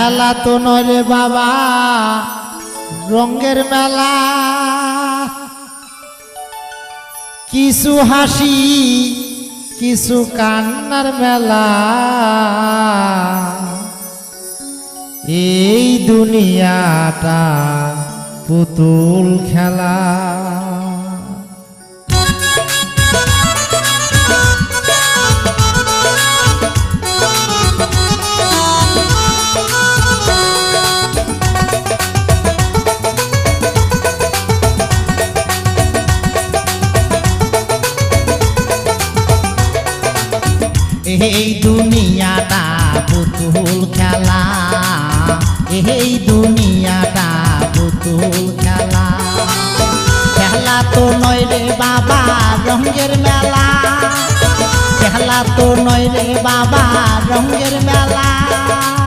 খেলা তো নয় রে বাবা রঙের মেলা, কিছু হাসি কিছু কান্নার মেলা। এই দুনিয়াটা পুতুল খেলা। এই দুনিয়াটা পুতুল খেলা, এই দুনিয়াটা পুতুল খেলা। খেলা তো নয় রে বাবা রঙের মেলা, খেলা তো নয় রে বাবা রঙের মেলা।